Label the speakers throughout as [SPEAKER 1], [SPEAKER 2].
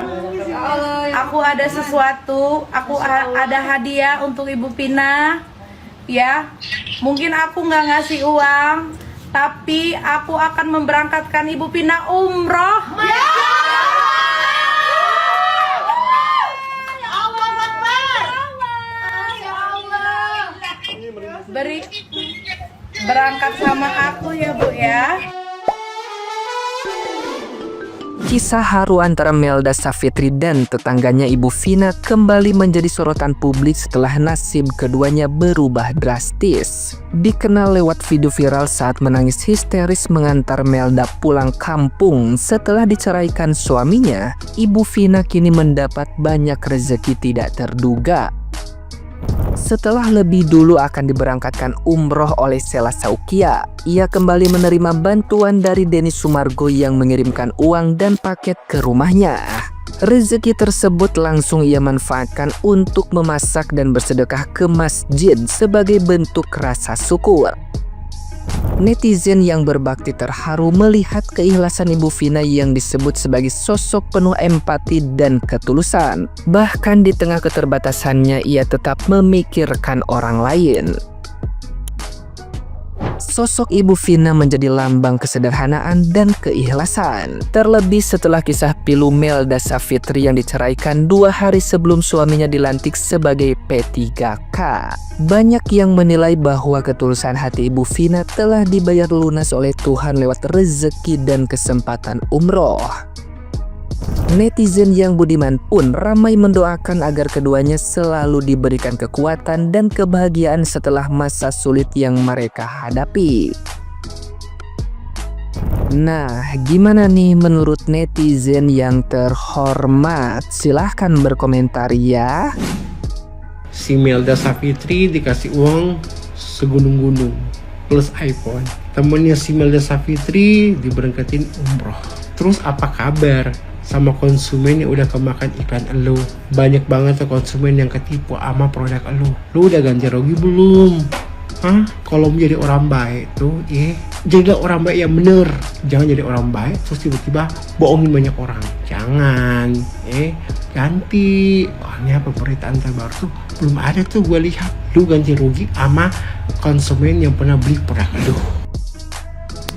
[SPEAKER 1] Sayang. Aku ada sesuatu, ada hadiah untuk Ibu Vina. Ya, mungkin aku nggak ngasih uang, tapi aku akan memberangkatkan Ibu Vina umroh. Berangkat sama aku ya Bu ya.
[SPEAKER 2] Kisah haru antara Melda Savitri dan tetangganya Ibu Vina kembali menjadi sorotan publik setelah nasib keduanya berubah drastis. Dikenal lewat video viral saat menangis histeris mengantar Melda pulang kampung setelah diceraikan suaminya, Ibu Vina kini mendapat banyak rezeki tidak terduga. Setelah lebih dulu akan diberangkatkan umroh oleh Sela Saukia, ia kembali menerima bantuan dari Denny Sumargo yang mengirimkan uang dan paket ke rumahnya. Rezeki tersebut langsung ia manfaatkan untuk memasak dan bersedekah ke masjid sebagai bentuk rasa syukur. Netizen yang berbakti terharu melihat keikhlasan Ibu Vina yang disebut sebagai sosok penuh empati dan ketulusan. Bahkan di tengah keterbatasannya ia tetap memikirkan orang lain. Sosok Ibu Vina menjadi lambang kesederhanaan dan keikhlasan. Terlebih setelah kisah pilu Melda Savitri yang diceraikan 2 hari sebelum suaminya dilantik sebagai P3K. Banyak yang menilai bahwa ketulusan hati Ibu Vina telah dibayar lunas oleh Tuhan lewat rezeki dan kesempatan umroh. Netizen yang budiman pun ramai mendoakan agar keduanya selalu diberikan kekuatan dan kebahagiaan setelah masa sulit yang mereka hadapi. Nah, gimana nih menurut netizen yang terhormat? Silahkan berkomentar ya.
[SPEAKER 3] Si Melda Savitri dikasih uang segunung-gunung plus iPhone. Temennya si Melda Savitri diberangkatin umroh. Terus apa kabar sama konsumen yang udah kemakan iklan elu? Banyak banget tuh konsumen yang ketipu sama produk elu. Lu udah ganti rugi belum? Hah? Kalau menjadi orang baik tuh, jadilah orang baik yang bener. Jangan jadi orang baik terus tiba-tiba bohongin banyak orang. Jangan, ganti. Soalnya pemberitaan terbaru tuh belum ada tuh gue lihat. Lu ganti rugi sama konsumen yang pernah beli produk elu.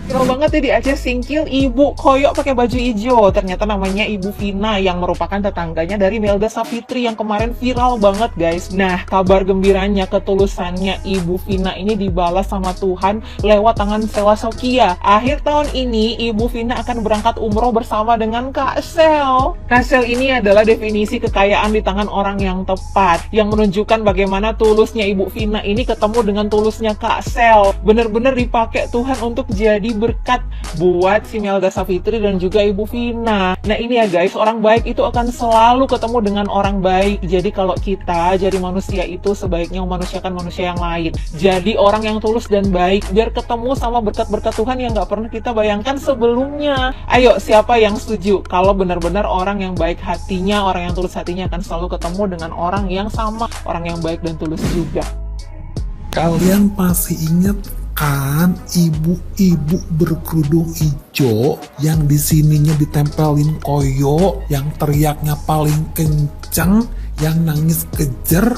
[SPEAKER 4] Viral banget ya di Aceh Singkil, ibu koyok pakai baju hijau. Ternyata namanya Ibu Vina yang merupakan tetangganya dari Melda Savitri yang kemarin viral banget guys. Nah, kabar gembiranya, ketulusannya Ibu Vina ini dibalas sama Tuhan lewat tangan Sela Saukia. Akhir tahun ini Ibu Vina akan berangkat umroh bersama dengan Kak Sel. Kak Sel ini adalah definisi kekayaan di tangan orang yang tepat, yang menunjukkan bagaimana tulusnya Ibu Vina ini ketemu dengan tulusnya Kak Sel. Bener-bener dipakai Tuhan untuk jadi berkat buat si Melda Savitri dan juga Ibu Vina. Nah ini ya guys, orang baik itu akan selalu ketemu dengan orang baik. Jadi kalau kita jadi manusia itu sebaiknya memanusiakan manusia yang lain. Jadi orang yang tulus dan baik biar ketemu sama berkat-berkat Tuhan yang gak pernah kita bayangkan sebelumnya. Ayo, siapa yang setuju kalau benar-benar orang yang baik hatinya, orang yang tulus hatinya akan selalu ketemu dengan orang yang sama, orang yang baik dan tulus juga.
[SPEAKER 5] Kalian pasti inget kan ibu-ibu berkerudung hijau yang di sininya ditempelin koyo, yang teriaknya paling kencang, yang nangis kejer?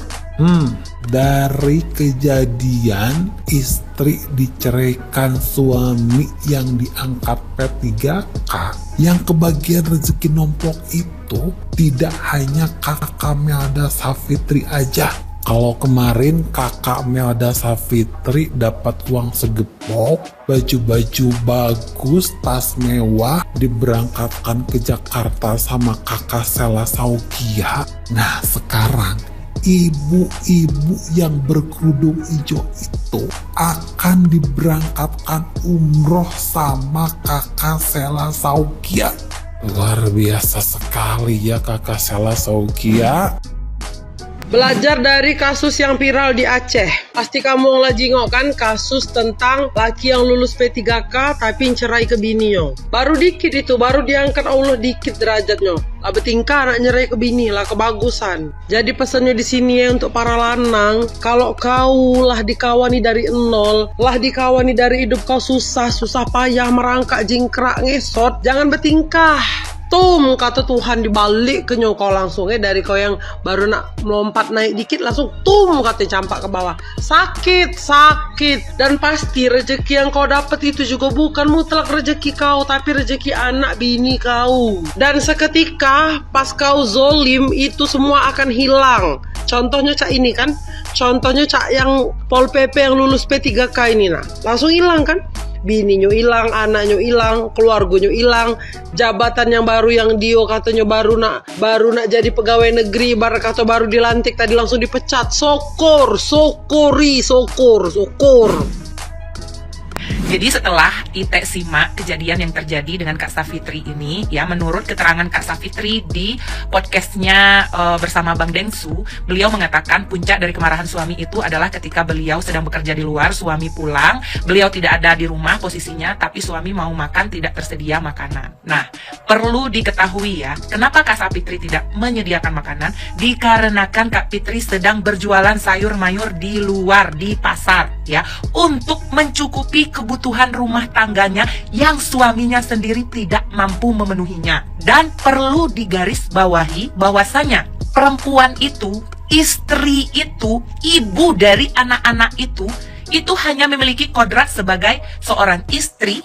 [SPEAKER 5] Dari kejadian istri diceraikan suami yang diangkat P3K, yang kebagian rezeki nomplok itu tidak hanya kakak Melda Savitri aja. Kalau kemarin kakak Melda Savitri dapat uang segepok, baju-baju bagus, tas mewah, diberangkatkan ke Jakarta sama kakak Sela Saukia. Nah sekarang ibu-ibu yang berkerudung hijau itu akan diberangkatkan umroh sama kakak Sela Saukia. Luar biasa sekali ya kakak Sela Saukia.
[SPEAKER 6] Belajar dari kasus yang viral di Aceh. Pasti kamu lagi jingok kan kasus tentang laki yang lulus P3K tapi cerai ke bininya. Baru dikit itu, baru diangkat Allah dikit derajatnya. Lah betingkah anak nyerai ke bini lah kebagusan. Jadi pesannya di sini ya untuk para lanang, kalau kau lah dikawani dari nol, lah dikawani dari hidup kau susah payah merangkak jingkrak ngesot, jangan bertingkah. tum kata Tuhan dibalik ke nyokau langsung dari kau yang baru nak melompat naik dikit langsung tum kata campak ke bawah. Sakit dan pasti rezeki yang kau dapat itu juga bukan mutlak rezeki kau, tapi rezeki anak bini kau. Dan seketika pas kau zolim itu semua akan hilang. Contohnya cak ini kan, contohnya cak yang Pol PP yang lulus P3K ini nah, langsung hilang kan. Bininya hilang, anaknya hilang, keluarganya hilang, jabatan yang baru yang Dio katanya baru nak jadi pegawai negeri, ibarat kata baru dilantik tadi langsung dipecat. Sokor.
[SPEAKER 7] Jadi setelah Ite simak kejadian yang terjadi dengan Kak Safitri ini, ya menurut keterangan Kak Safitri di podcastnya bersama Bang Dengsu, beliau mengatakan puncak dari kemarahan suami itu adalah ketika beliau sedang bekerja di luar, suami pulang, beliau tidak ada di rumah posisinya, tapi suami mau makan tidak tersedia makanan. Nah, perlu diketahui ya, kenapa Kak Safitri tidak menyediakan makanan? Dikarenakan Kak Fitri sedang berjualan sayur mayur di luar, di pasar, ya, untuk mencukupi kebutuhan rumah tangganya yang suaminya sendiri tidak mampu memenuhinya. Dan perlu digarisbawahi bahwasanya perempuan itu, istri itu, ibu dari anak-anak itu hanya memiliki kodrat sebagai seorang istri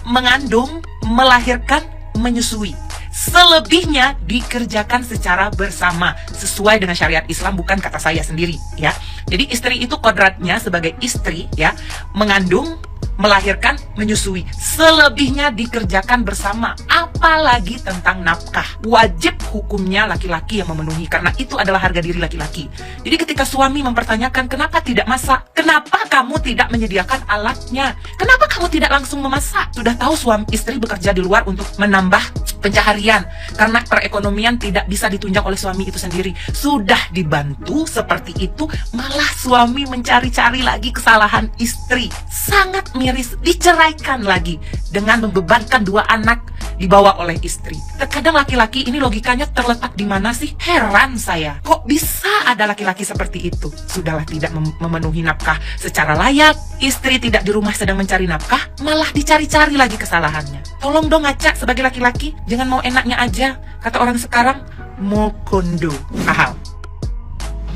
[SPEAKER 7] mengandung, melahirkan, menyusui. Selebihnya dikerjakan secara bersama sesuai dengan syariat Islam, bukan kata saya sendiri ya. Jadi istri itu kodratnya sebagai istri ya, mengandung, melahirkan, menyusui. Selebihnya dikerjakan bersama. Apalagi tentang nafkah, wajib hukumnya laki-laki yang memenuhi, karena itu adalah harga diri laki-laki. Jadi ketika suami mempertanyakan kenapa tidak masak, kenapa kamu tidak menyediakan alatnya, kenapa kamu tidak langsung memasak, sudah tahu suami istri bekerja di luar untuk menambah pencaharian karena perekonomian tidak bisa ditunjang oleh suami itu sendiri, sudah dibantu seperti itu, malah suami mencari-cari lagi kesalahan istri, sangat miris, diceraikan lagi dengan membebankan 2 anak dibawa oleh istri. Terkadang laki-laki ini logikanya terletak di mana sih? Heran saya, kok bisa ada laki-laki seperti itu? Sudahlah tidak memenuhi nafkah secara layak, istri tidak di rumah sedang mencari nafkah, malah dicari-cari lagi kesalahannya. Tolong dong ngaca sebagai laki-laki, jangan mau enaknya aja. Kata orang sekarang, mau kondo. Paham?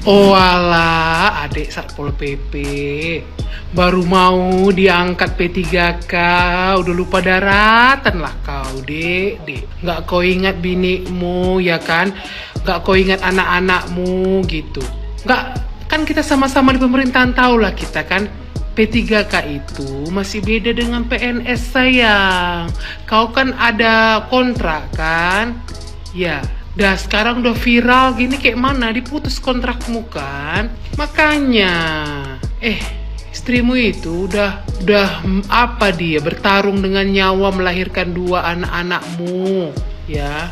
[SPEAKER 3] Oh alah, adik Satpol PP baru mau diangkat P3K, udah lupa daratan lah kau, dek. Nggak kau ingat binikmu, ya kan? Nggak kau ingat anak-anakmu, gitu. Nggak, kan kita sama-sama di pemerintahan tahu lah kita kan. P3K itu masih beda dengan PNS sayang. Kau kan ada kontrak kan? Ya. Dah sekarang udah viral gini kayak mana diputus kontrakmu kan? Makanya istrimu itu udah apa dia bertarung dengan nyawa melahirkan 2 anak-anakmu ya.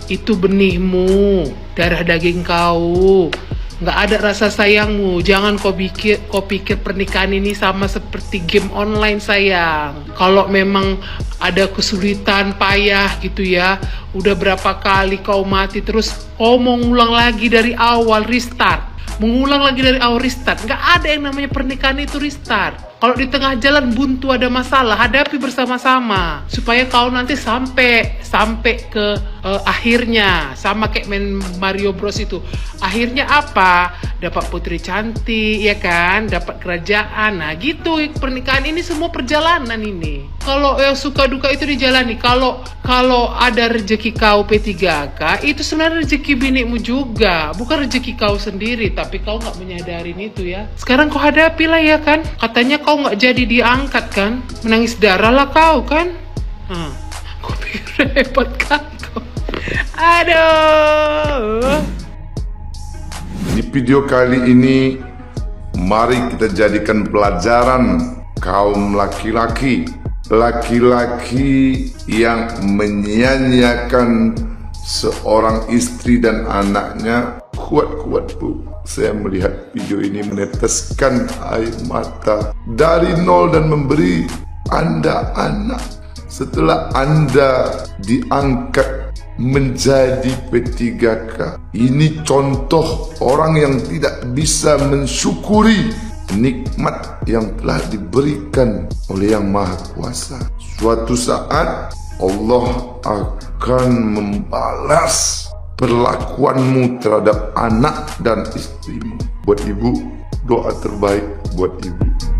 [SPEAKER 3] Itu benihmu, darah daging kau. Nggak ada rasa sayangmu. Jangan kau pikir pernikahan ini sama seperti game online sayang. Kalau memang ada kesulitan, payah gitu ya, udah berapa kali kau mati terus kau mau ngulang lagi dari awal, restart. Mengulang lagi dari awal, restart. Nggak ada yang namanya pernikahan itu restart. Kalau di tengah jalan buntu ada masalah, hadapi bersama-sama supaya kau nanti sampai ke akhirnya. Sama kayak main Mario Bros itu. Akhirnya apa? Dapat putri cantik, ya kan? Dapat kerajaan. Nah gitu, pernikahan ini semua perjalanan ini. Kalau yang suka duka itu dijalani. Kalau ada rezeki kau P3K, itu sebenarnya rezeki binikmu juga, bukan rezeki kau sendiri. Tapi kau nggak menyadarin itu ya. Sekarang kau hadapi lah ya kan? Katanya kau nggak jadi diangkat kan? Menangis darah lah kau kan? Kau pikir repot kali kau. Aduh.
[SPEAKER 8] Di video kali ini, mari kita jadikan pelajaran kaum laki-laki yang menyia-nyiakan seorang istri dan anaknya. Kuat-kuat bu, saya melihat video ini meneteskan air mata. Dari nol dan memberi Anda anak, setelah Anda diangkat menjadi P3K. Ini contoh orang yang tidak bisa mensyukuri nikmat yang telah diberikan oleh Yang Maha Kuasa. Suatu saat Allah akan membalas perlakuanmu terhadap anak dan istrimu. Buat ibu, doa terbaik buat ibu.